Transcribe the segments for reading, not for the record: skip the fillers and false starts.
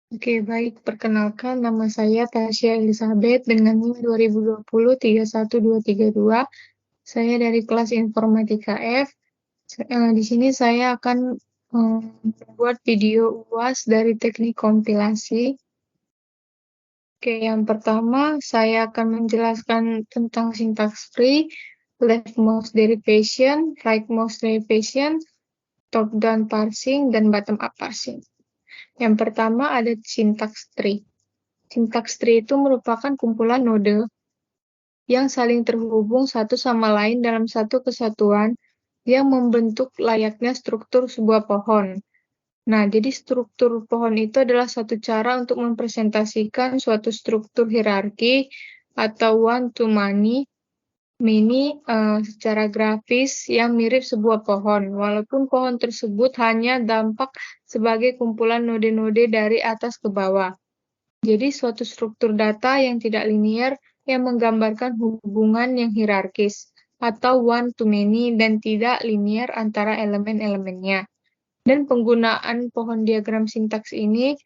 Oke, baik. Perkenalkan, nama saya Tasya Elizabeth dengan NIM 2020 31232. Saya dari kelas Informatika F. Di sini saya akan membuat video UAS dari teknik kompilasi. Oke, yang pertama saya akan menjelaskan tentang syntax tree, left mouse derivation, right mouse derivation, top down parsing, dan bottom up parsing. Yang pertama ada syntax tree. Syntax tree itu merupakan kumpulan node yang saling terhubung satu sama lain dalam satu kesatuan yang membentuk layaknya struktur sebuah pohon. Nah, jadi struktur pohon itu adalah satu cara untuk mempresentasikan suatu struktur hierarki atau one-to-many secara grafis yang mirip sebuah pohon, walaupun pohon tersebut hanya dampak sebagai kumpulan node-node dari atas ke bawah. Jadi suatu struktur data yang tidak linear yang menggambarkan hubungan yang hierarkis atau one-to-many dan tidak linear antara elemen-elemennya. Dan penggunaan pohon diagram sintaks ini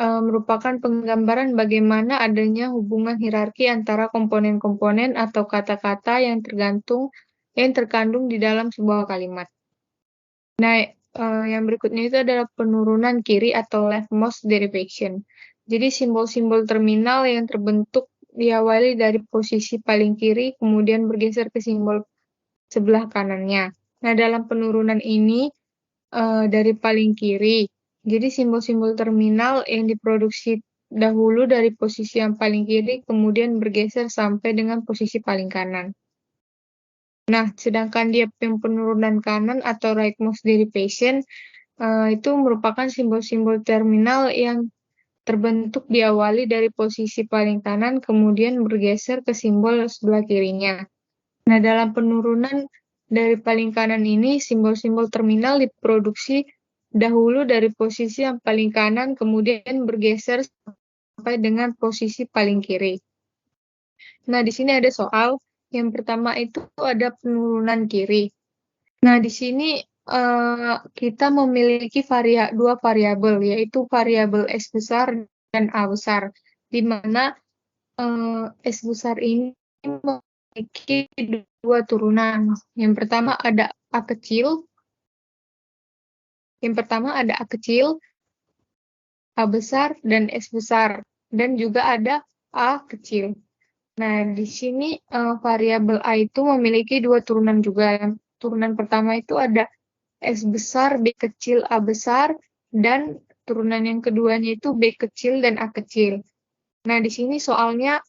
merupakan penggambaran bagaimana adanya hubungan hierarki antara komponen-komponen atau kata-kata yang terkandung di dalam sebuah kalimat. Nah, yang berikutnya itu adalah penurunan kiri atau leftmost derivation. Jadi simbol-simbol terminal yang terbentuk diawali dari posisi paling kiri, kemudian bergeser ke simbol sebelah kanannya. Nah, dalam penurunan ini dari paling kiri, jadi simbol-simbol terminal yang diproduksi dahulu dari posisi yang paling kiri, kemudian bergeser sampai dengan posisi paling kanan. Nah, sedangkan dia yang penurunan kanan atau rightmost derivation, itu merupakan simbol-simbol terminal yang terbentuk diawali dari posisi paling kanan, kemudian bergeser ke simbol sebelah kirinya. Nah, dalam penurunan dari paling kanan ini, simbol-simbol terminal diproduksi dahulu dari posisi yang paling kanan, kemudian bergeser sampai dengan posisi paling kiri. Nah, di sini ada soal. Yang pertama itu ada penurunan kiri. Nah, di sini kita memiliki dua variabel, yaitu variabel S besar dan A besar, di mana S besar ini memiliki dua turunan. Yang pertama ada A kecil, A besar, dan S besar. Dan juga ada A kecil. Nah, di sini variabel A itu memiliki dua turunan juga. Yang turunan pertama itu ada S besar, B kecil, A besar, dan turunan yang keduanya itu B kecil dan A kecil. Nah, di sini soalnya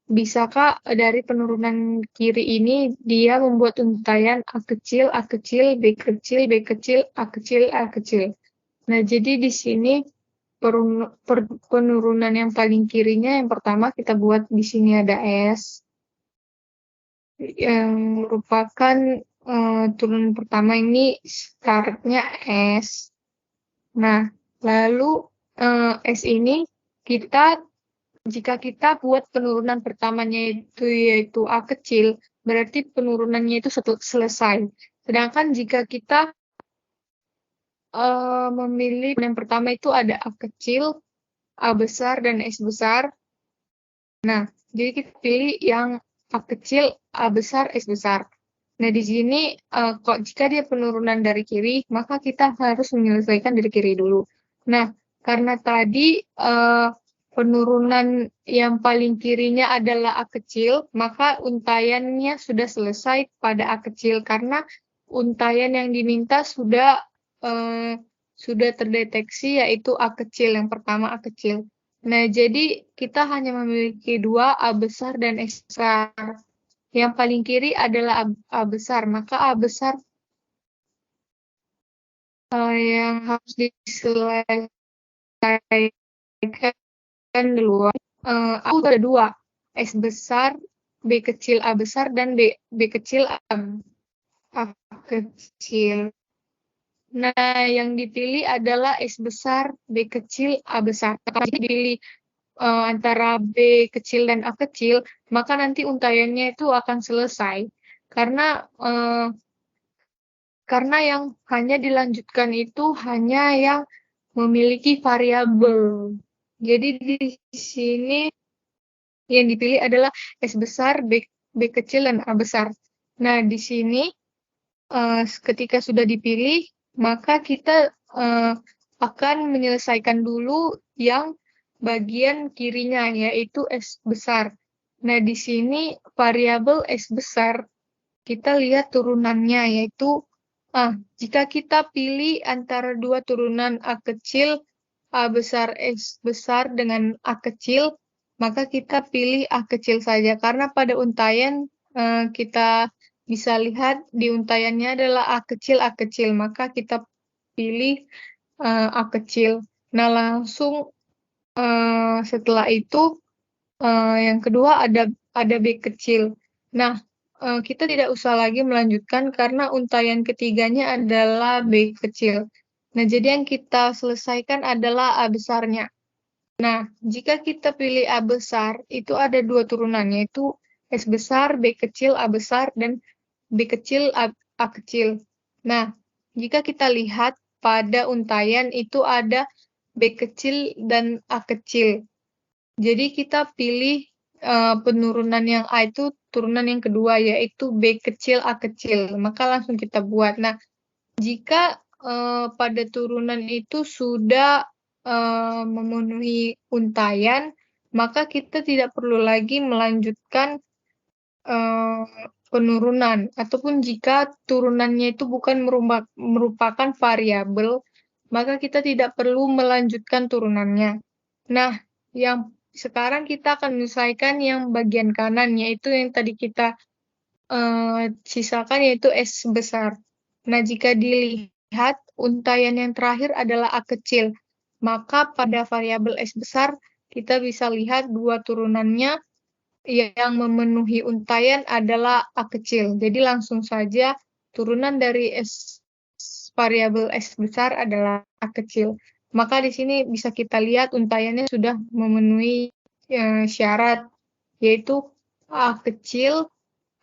bisakah dari penurunan kiri ini dia membuat untaian A kecil, A kecil, B kecil, B kecil, A kecil, A kecil. Nah, jadi di sini penurunan yang paling kirinya yang pertama kita buat di sini ada S yang merupakan turunan pertama ini startnya S. Nah, lalu S ini jika kita buat penurunan pertamanya itu yaitu A kecil, berarti penurunannya itu selesai. Sedangkan jika kita memilih yang pertama itu ada A kecil, A besar, dan S besar. Nah, jadi kita pilih yang A kecil, A besar, S besar. Nah, di sini jika dia penurunan dari kiri, maka kita harus menyelesaikan dari kiri dulu. Nah, karena tadi penurunan yang paling kirinya adalah A kecil, maka untaiannya sudah selesai pada A kecil karena untaian yang diminta sudah terdeteksi yaitu A kecil, yang pertama A kecil. Nah, jadi kita hanya memiliki dua A besar dan S besar. Yang paling kiri adalah A besar, maka A besar yang harus diselesaikan duluan. Aku ada dua, S besar, B kecil A besar, dan B kecil A kecil. Nah, yang dipilih adalah S besar, B kecil, A besar. Kalau dipilih antara B kecil dan A kecil, maka nanti untaiannya itu akan selesai. Karena yang hanya dilanjutkan itu hanya yang memiliki variabel. Jadi di sini yang dipilih adalah S besar, B kecil, dan A besar. Nah, di sini ketika sudah dipilih, maka kita akan menyelesaikan dulu yang bagian kirinya, yaitu S besar. Nah, di sini variabel S besar, kita lihat turunannya, yaitu jika kita pilih antara dua turunan A kecil, A besar, S besar dengan A kecil, maka kita pilih A kecil saja. Karena pada untayan kita bisa lihat di untayannya adalah A kecil, maka kita pilih A kecil. Nah, langsung setelah itu yang kedua ada B kecil. Nah, kita tidak usah lagi melanjutkan karena untayan ketiganya adalah B kecil. Nah, jadi yang kita selesaikan adalah A besarnya. Nah, jika kita pilih A besar, itu ada dua turunan, yaitu S besar, B kecil, A besar, dan B kecil, A kecil. Nah, jika kita lihat pada untayan itu ada B kecil dan A kecil. Jadi kita pilih penurunan yang A itu turunan yang kedua, yaitu B kecil, A kecil. Maka langsung kita buat. Nah, jika pada turunan itu sudah memenuhi untayan, maka kita tidak perlu lagi melanjutkan penurunan. Ataupun jika turunannya itu bukan merupakan variabel, maka kita tidak perlu melanjutkan turunannya. Nah, yang sekarang kita akan menyelesaikan yang bagian kanan, yaitu yang tadi kita sisakan, yaitu S besar. Nah, jika dilihat untayan yang terakhir adalah A kecil, maka pada variabel S besar kita bisa lihat dua turunannya yang memenuhi untayan adalah A kecil. Jadi langsung saja turunan dari variabel S besar adalah A kecil. Maka di sini bisa kita lihat untayannya sudah memenuhi syarat, yaitu A kecil,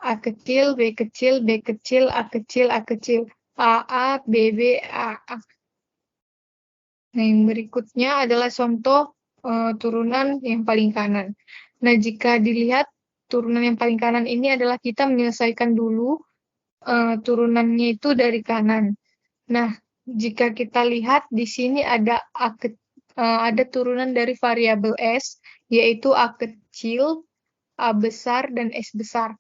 A kecil, B kecil, B kecil, A kecil, A kecil, AA, BB, AA. Nah, yang berikutnya adalah contoh turunan yang paling kanan. Nah, jika dilihat turunan yang paling kanan ini adalah kita menyelesaikan dulu turunannya itu dari kanan. Nah, jika kita lihat di sini ada turunan dari variabel S, yaitu A kecil, A besar, dan S besar.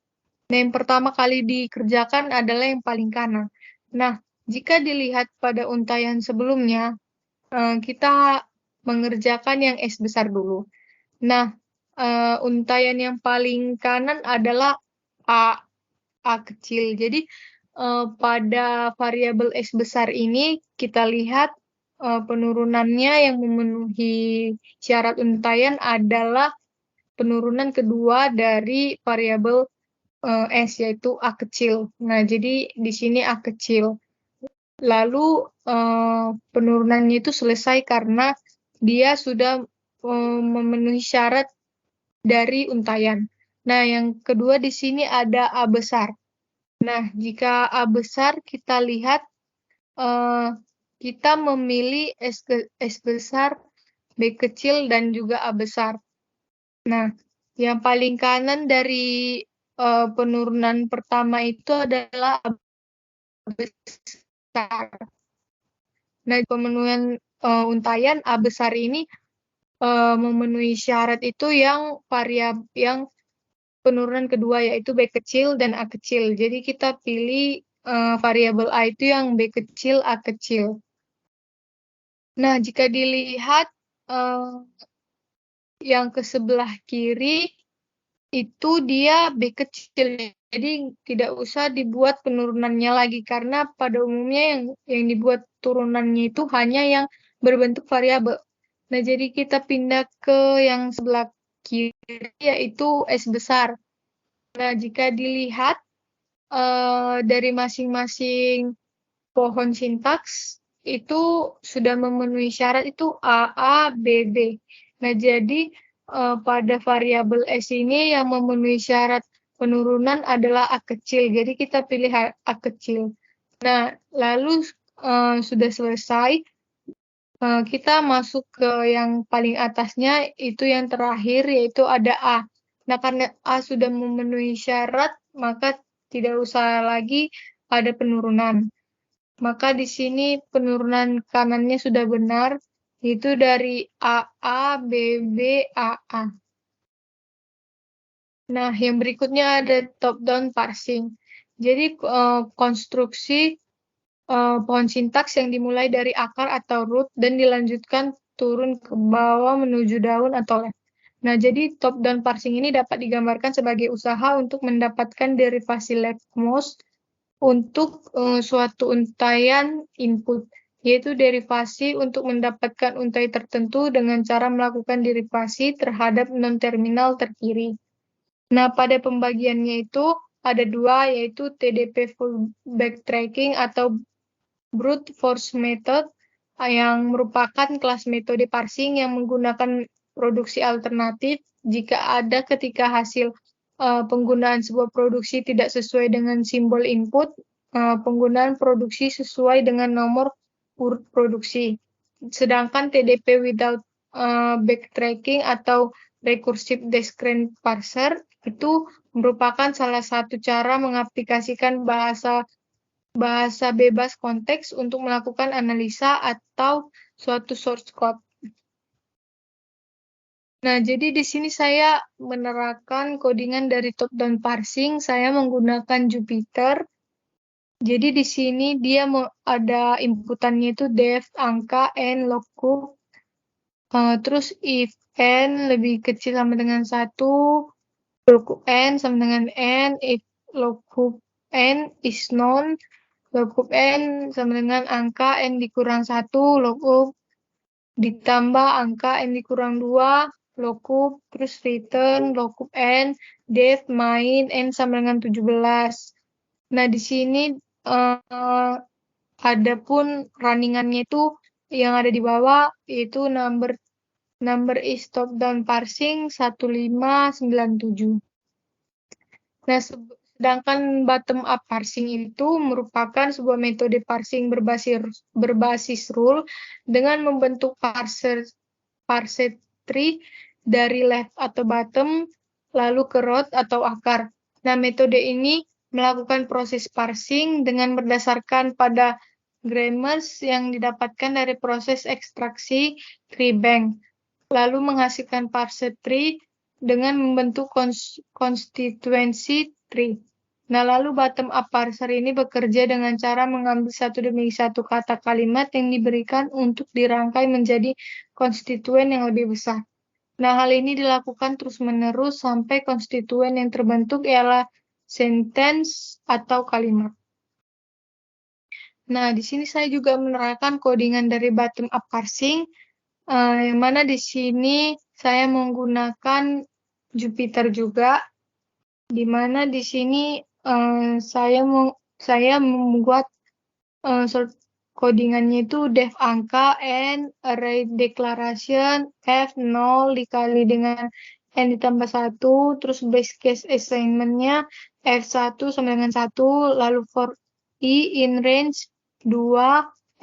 Nah, yang pertama kali dikerjakan adalah yang paling kanan. Nah, jika dilihat pada untayan sebelumnya, kita mengerjakan yang S besar dulu. Nah, untayan yang paling kanan adalah A kecil. Jadi, pada variabel S besar ini kita lihat penurunannya yang memenuhi syarat untayan adalah penurunan kedua dari variabel S, yaitu A kecil. Nah, jadi di sini A kecil. Lalu penurunannya itu selesai karena dia sudah memenuhi syarat dari untayan. Nah, yang kedua di sini ada A besar. Nah, jika A besar kita lihat kita memilih S besar, B kecil, dan juga A besar. Nah, yang paling kanan dari penurunan pertama itu adalah A besar. Nah, pemenuhan untayan A besar ini memenuhi syarat itu yang penurunan kedua, yaitu B kecil dan A kecil. Jadi kita pilih variabel A itu yang B kecil, A kecil. Nah, jika dilihat yang ke sebelah kiri itu dia B kecil. Jadi tidak usah dibuat penurunannya lagi karena pada umumnya yang dibuat turunannya itu hanya yang berbentuk variabel. Nah, jadi kita pindah ke yang sebelah kiri, yaitu S besar. Nah, jika dilihat dari masing-masing pohon sintaks itu sudah memenuhi syarat itu AA, BB. Nah, jadi pada variabel S ini yang memenuhi syarat penurunan adalah A kecil. Jadi kita pilih A kecil. Nah, lalu sudah selesai. Kita masuk ke yang paling atasnya, itu yang terakhir, yaitu ada A. Nah, karena A sudah memenuhi syarat, maka tidak usah lagi ada penurunan. Maka di sini penurunan kanannya sudah benar, itu dari AA, BB, AA. Nah, yang berikutnya ada top-down parsing. Jadi, konstruksi pohon sintaks yang dimulai dari akar atau root dan dilanjutkan turun ke bawah menuju daun atau lem. Nah, jadi top-down parsing ini dapat digambarkan sebagai usaha untuk mendapatkan derivasi leftmost untuk suatu untaian input, yaitu derivasi untuk mendapatkan untai tertentu dengan cara melakukan derivasi terhadap non-terminal terkiri. Nah, pada pembagiannya itu ada dua, yaitu TDP full backtracking atau brute force method, yang merupakan kelas metode parsing yang menggunakan produksi alternatif jika ada ketika hasil penggunaan sebuah produksi tidak sesuai dengan simbol input, penggunaan produksi sesuai dengan nomor urut produksi. Sedangkan TDP without backtracking atau recursive discrete parser itu merupakan salah satu cara mengaplikasikan bahasa bebas konteks untuk melakukan analisa atau suatu source code. Nah, jadi di sini saya menerapkan codingan dari top-down parsing. Saya menggunakan Jupyter. Jadi di sini dia ada inputannya itu def, angka, n, lookup. Terus if n lebih kecil sama dengan 1, lookup n sama dengan n, if lookup n is known, lookup n sama dengan angka n dikurang 1, lookup ditambah angka n dikurang 2, lookup, terus return, lookup n, def, main, n sama dengan 17. Nah, di sini ada pun runningannya itu yang ada di bawah, yaitu number is top down parsing 1597. Nah, sedangkan bottom up parsing itu merupakan sebuah metode parsing berbasis rule dengan membentuk parse tree dari left atau bottom lalu ke root atau akar. Nah, metode ini melakukan proses parsing dengan berdasarkan pada grammars yang didapatkan dari proses ekstraksi tree bank, lalu menghasilkan parse tree dengan membentuk constituency tree. Nah, lalu bottom up parser ini bekerja dengan cara mengambil satu demi satu kata kalimat yang diberikan untuk dirangkai menjadi konstituen yang lebih besar. Nah, hal ini dilakukan terus-menerus sampai konstituen yang terbentuk ialah sentence atau kalimat. Nah, di sini saya juga menerapkan codingan dari bottom up parsing, yang mana di sini saya menggunakan Jupyter juga, di mana di sini saya membuat codingannya itu def angka n, array declaration f 0 dikali dengan n ditambah 1, terus base case assignment-nya f1 sama dengan 1, lalu for i in range 2,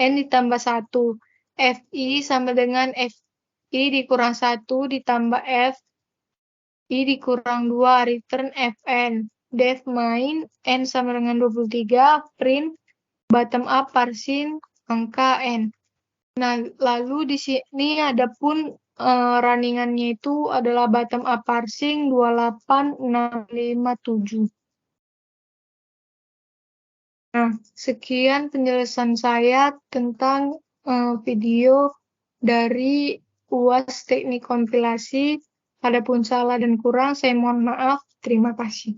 n ditambah 1, fi sama dengan fi dikurang 1 ditambah f I dikurang 2, return fn, def main, n sama dengan 23, print, bottom up parsing, angka n. Nah, lalu di sini ada pun runningannya itu adalah bottom up parsing 28657. Nah, sekian penjelasan saya tentang video dari UAS Teknik Kompilasi. Adapun salah dan kurang, saya mohon maaf. Terima kasih.